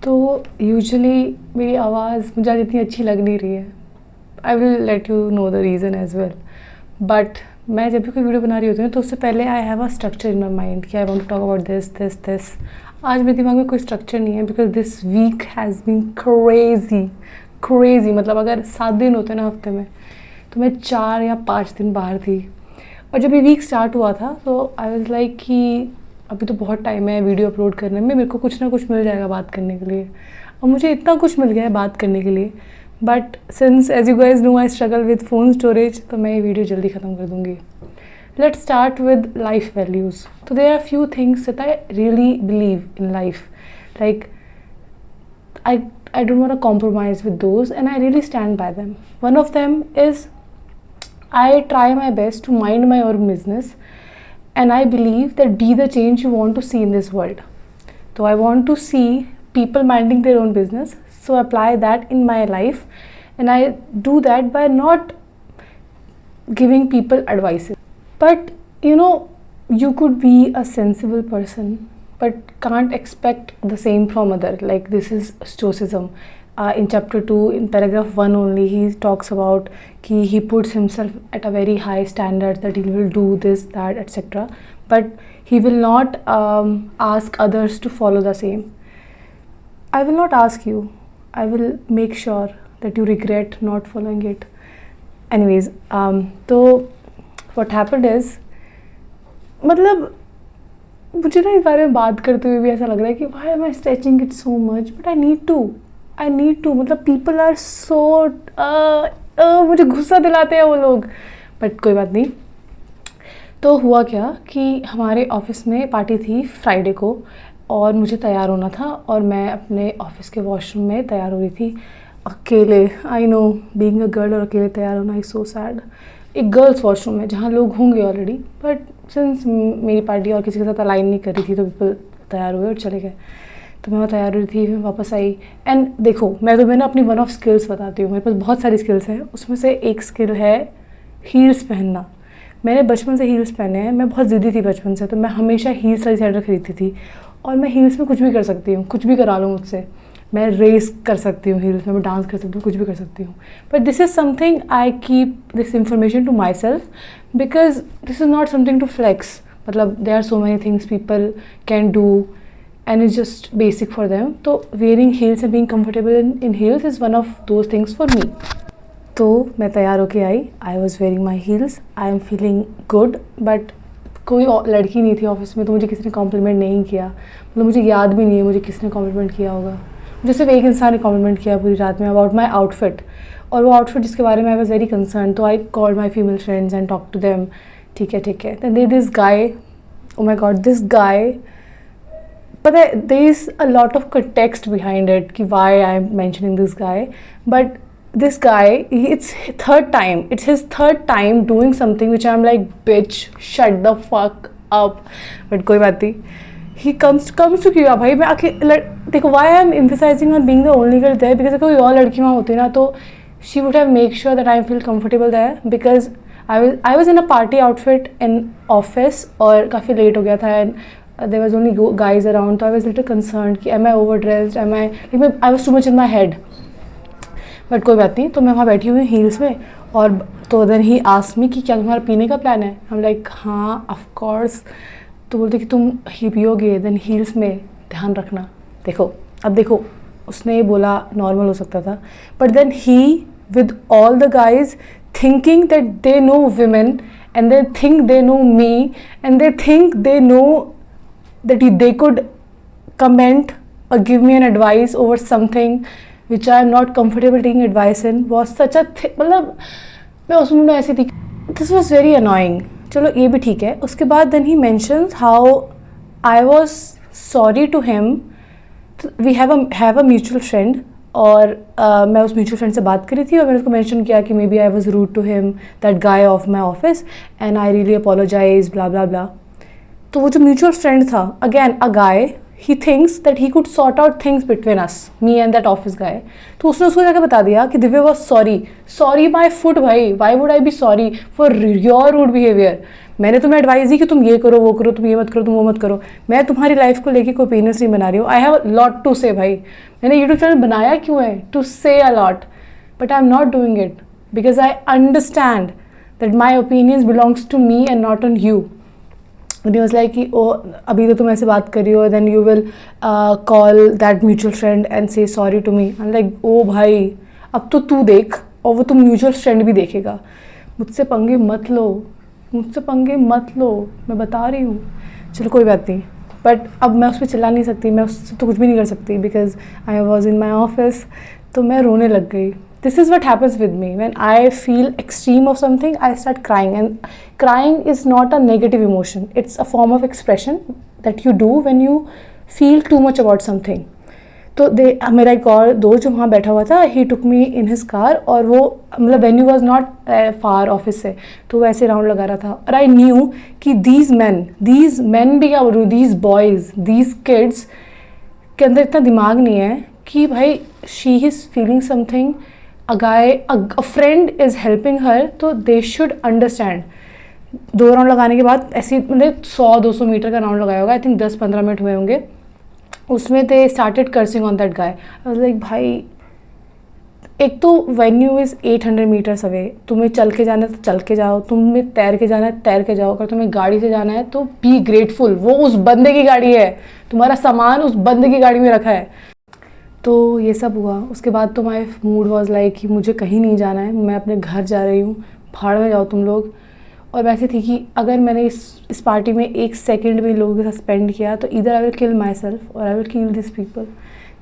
तो यूजुअली मेरी आवाज़ मुझे आज इतनी अच्छी लग नहीं रही है. I will let you know the reason as well. But मैं जब भी कोई वीडियो बना रही होती हूँ तो उससे पहले I have a structure in my mind कि I want to talk about this this this. आज मेरे दिमाग में कोई स्ट्रक्चर नहीं है because this week has been crazy. मतलब अगर 7 दिन होते ना हफ्ते में तो मैं 4 या 5 दिन बाहर थी. और जब ये वीक स्टार्ट हुआ था तो आई वॉज लाइक कि अभी तो बहुत टाइम है वीडियो अपलोड करने में, मेरे को कुछ ना कुछ मिल जाएगा बात करने के लिए. और मुझे इतना कुछ मिल गया है बात करने के लिए. But since as you guys know I struggle with phone storage, तो मैं ये वीडियो जल्दी ख़त्म कर दूँगी. Let's start with life values. So there are a few things that I really believe in life. Like I don't want to compromise with those and I really stand by them. One of them is I try my best to mind my own business and I believe that be the change you want to see in this world. So I want to see people minding their own business. So I apply that in my life and I do that by not giving people advices. But you know, you could be a sensible person but can't expect the same from other. Like this is stoicism. In chapter 2 in paragraph 1 only he talks about he puts himself at a very high standard that he will do this, that, etc. But he will not ask others to follow the same. I will not ask you. I will make sure that you regret not following it. Anyways, so what happened is, मतलब मुझे ना इस बारे में बात करते हुए भी ऐसा लग रहा है कि why am I stretching it so much, but I need to. मतलब people are so मुझे गुस्सा दिलाते हैं वो लोग. बट कोई बात नहीं. तो हुआ क्या कि हमारे ऑफिस में पार्टी थी फ्राइडे को और मुझे तैयार होना था और मैं अपने ऑफिस के वॉशरूम में तैयार हो रही थी अकेले. I know being a girl और अकेले तैयार होना इज़ सो सैड. एक गर्ल्स वॉशरूम में जहाँ लोग होंगे ऑलरेडी, बट सिंस मेरी पार्टी और किसी के साथ अलाइन नहीं कर रही थी तो पीपल तैयार हुए और चले गए. तो मैं वहाँ तैयार हुई थी, फिर वापस आई. एंड देखो मैं तुम्हें ना अपनी वन ऑफ स्किल्स बताती हूँ. मेरे पास बहुत सारी स्किल्स हैं, उसमें से एक स्किल है हील्स पहनना. मैंने बचपन से हील्स पहने हैं. मैं बहुत ज़िद्दी थी बचपन से, तो मैं हमेशा हील्स वाली सैंडल खरीदती थी और मैं हील्स में कुछ भी कर सकती हूँ, कुछ भी करा लो मुझसे. मैं रेस कर सकती हूँ हील्स में, मैं डांस कर सकती हूँ, कुछ भी कर सकती हूँ. But this is something I keep this information to myself because this is not something to flex. मतलब there are so many things people can do and is just basic for them. तो wearing heels and being comfortable in heels is one of those things for me. तो मैं तैयार होके आई. I was wearing my heels. I am feeling good. But कोई लड़की नहीं थी ऑफिस में तो मुझे किसी ने कॉम्प्लीमेंट नहीं किया. मतलब मुझे याद भी नहीं है मुझे किसने कॉम्प्लीमेंट किया होगा. मुझे सिर्फ एक इंसान ने कॉम्प्लीमेंट किया पूरी रात में अबाउट माई आउटफिट. और वो आउटफिट जिसके बारे में आई वॉज वेरी कंसर्न. तो I called my female friends and talk to them. ठीक है. Then they this guy, oh my God this guy, पता है there is a lot of context behind it कि why I am mentioning this guy. But this guy, it's his third time doing something which I'm like, bitch, shut the fuck up. But कोई बात नहीं. He comes to किया भाई. मैं देखो why I'm emphasizing on being the only girl there because कोई और लड़की वहाँ होती ना तो she would have make sure that I feel comfortable there because I was in a party outfit in office और काफ़ी late हो गया था and there was only guys around. So I was little concerned कि am I overdressed, I was too much in my head. But कोई बात नहीं. तो मैं वहाँ बैठी हुई हील्स में और तो देन ही आस्क्ड मी कि क्या तुम्हारा पीने का प्लान है. हम लाइक हाँ ऑफ कोर्स. तो बोलते कि तुम ही पियोगे देन हील्स में ध्यान रखना. देखो उसने ये बोला नॉर्मल हो सकता था but then he with all the guys thinking that they know women and they think they know me and they think they know that they could comment और give me an advice over something which I am not comfortable taking advice in was such a मतलब मैं उस moment में ऐसी थी. This was very annoying. चलो ये भी ठीक है. उसके बाद then he mentions how I was sorry to him. We have a mutual friend और मैं उस mutual friend से बात करी थी और मैंने उसको mention किया कि maybe I was rude to him, that guy of my office and I really apologize blah blah blah. तो वो जो mutual friend था again a guy, he thinks that he could sort out things between us, me and that office guy. तो उसने उसको जाकर बता दिया कि Divya was sorry my foot भाई, why would I be sorry for your rude behaviour. मैंने तुम्हें एडवाइस दी कि तुम ये करो वो करो, तुम ये मत करो तुम वो मत करो। मैं तुम्हारी लाइफ को लेके कोई ओपिनियंस नहीं बना रही हूँ। आई हैव लॉट टू से भाई। मैंने यूट्यूब चैनल बनाया क्यों है? To say a lot, but I am not doing it because I understand that my opinions belongs to me and not on you. And he was like कि ओ अभी तो तुम ऐसे बात करी हो, then you will call that mutual friend and say sorry to me. I'm like ओ भाई अब तो तू देख और वो तुम म्यूचुअल फ्रेंड भी देखेगा। मुझसे पंगे मत लो, मुझसे पंगे मत लो, मैं बता रही हूँ। चलो कोई बात नहीं, बट अब मैं उस पर चिल्ला नहीं सकती, मैं उससे तो कुछ भी नहीं कर सकती because I was in my office. तो मैं रोने लग गई। This is what happens with me when I feel extreme of something. I start crying, and crying is not a negative emotion. It's a form of expression that you do when you feel too much about something. तो मेरा एक और दोस्त जो वहाँ बैठा हुआ था, he took me in his car, और वो मतलब venue was not far office से, तो वो ऐसे राउंड लगा रहा था। और I knew कि these men भी क्या बोलूँ, these boys, these kids के अंदर इतना दिमाग नहीं है कि भाई she is feeling something, a friend is helping her, तो they should understand। 2 राउंड लगाने के बाद ऐसी मतलब 100-200 मीटर का राउंड लगाया होगा, आई थिंक 10-15 मिनट हुए होंगे। उसमें they started cursing on that guy. I was like भाई एक तो वेन्यू इज़ 800 मीटर्स अवे, तुम्हें चल के जाना है तो चल के जाओ, तुम्हें तैर के जाना है तैर के जाओ, अगर तुम्हें गाड़ी से जाना है तो बी ग्रेटफुल, वो उस बंदे की गाड़ी है, तुम्हारा सामान उस बंदे की गाड़ी में रखा है। तो ये सब हुआ। उसके बाद तो माई मूड वॉज लाइक कि मुझे कहीं नहीं जाना है, मैं अपने घर जा रही हूँ, भाड़ में जाओ तुम लोग। और वैसे थी कि अगर मैंने इस पार्टी में 1 सेकेंड भी लोगों के साथ स्पेंड किया तो इधर आई विल किल माई सेल्फ और I will kill this people.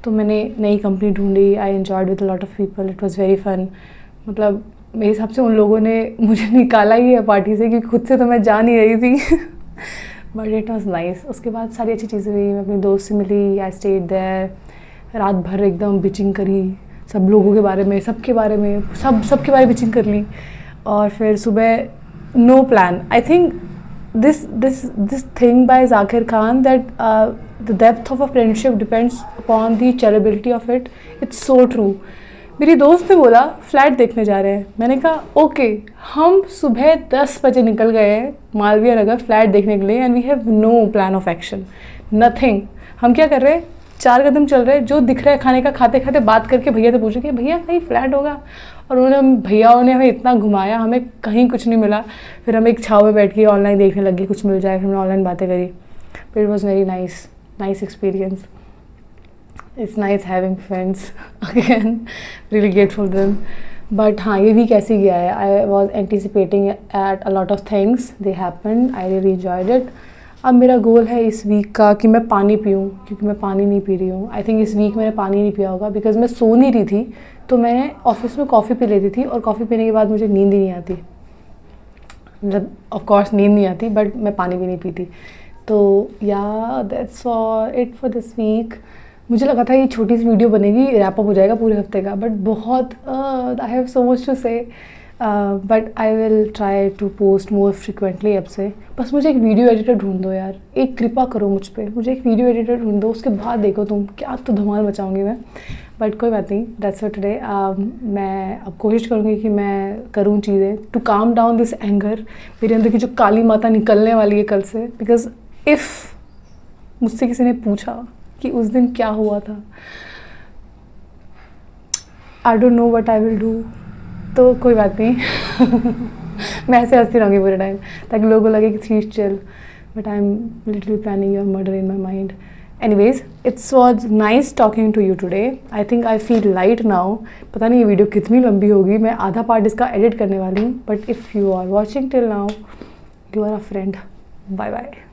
तो मैंने नई कंपनी ढूंढी, I enjoyed with lot of people, it was very fun. मतलब मेरे हिसाब से उन लोगों ने मुझे निकाला ही है पार्टी से, क्योंकि खुद से तो मैं जा नहीं रही थी बट इट वॉज नाइस। उसके बाद सारी अच्छी चीज़ें हुई, मैं अपनी दोस्त से मिली, आई स्टेड देयर, रात भर एकदम बिचिंग करी सब लोगों के बारे में, सबके बारे में, सबके बारे में बिचिंग कर ली। और फिर सुबह no plan, I think this thing by Zakir Khan that the depth of a friendship depends upon the chillability of it. It's so true. मेरी दोस्त ने बोला फ्लैट देखने जा रहे हैं, मैंने कहा ओके। हम सुबह 10 बजे निकल गए हैं मालवीय नगर फ्लैट देखने के लिए, and we have no plan of action, nothing. हम क्या कर रहे हैं, 4 कदम चल रहे हैं, जो दिख रहा है खाने का खाते खाते बात करके भैया से पूछे कि भैया कहीं फ्लैट होगा, और उन्होंने भैयाओं ने हमें इतना घुमाया, हमें कहीं कुछ नहीं मिला। फिर हम एक छाव में बैठ के ऑनलाइन देखने लगे कुछ मिल जाए, फिर हमने ऑनलाइन बातें करी। But it was very nice experience. It's nice having friends again, really grateful them. But हाँ, ये वीक ऐसे गया है। I was anticipating at a lot of things, they happened, I really enjoyed it. अब मेरा गोल है इस वीक का कि मैं पानी पीऊँ, क्योंकि मैं पानी नहीं पी रही हूँ। आई थिंक इस वीक मैंने पानी नहीं पिया होगा बिकॉज मैं सो नहीं रही थी, तो मैं ऑफिस में कॉफ़ी पी लेती थी, और कॉफ़ी पीने के बाद मुझे नींद ही नहीं आती। मतलब ऑफकोर्स नींद नहीं आती, बट मैं पानी भी नहीं पीती। तो yeah that's for it for this week. मुझे लगा था ये छोटी सी वीडियो बनेगी, रैप अप हो जाएगा पूरे हफ्ते का, बट बहुत I have so much to say, but I will try to post more frequently अब से। बस मुझे एक वीडियो एडिटर ढूंढ दो यार, एक कृपा करो मुझ पे, मुझे एक वीडियो एडिटर ढूंढ दो, उसके बाद देखो तुम क्या तो धमाल मचाऊंगी मैं। बट कोई बात नहीं, दैट्स फॉर टुडे। मैं अब कोशिश करूँगी कि मैं करूँ चीज़ें to calm down this anger, मेरे अंदर की जो काली माता निकलने वाली है कल से। बिकॉज इफ़ मुझसे किसी ने पूछा कि उस दिन क्या हुआ था, I don't know what I will do. तो कोई बात नहीं मैं ऐसे हंसती रहूँगी पूरे टाइम ताकि लोगों को लगे कि she is chill, but I am literally planning your murder in my mind. Anyways, it's was nice talking to you today. I think I feel light now. पता नहीं ये वीडियो कितनी लंबी होगी, मैं आधा पार्ट इसका एडिट करने वाली हूँ, but if you are watching till now, you are a friend. Bye bye.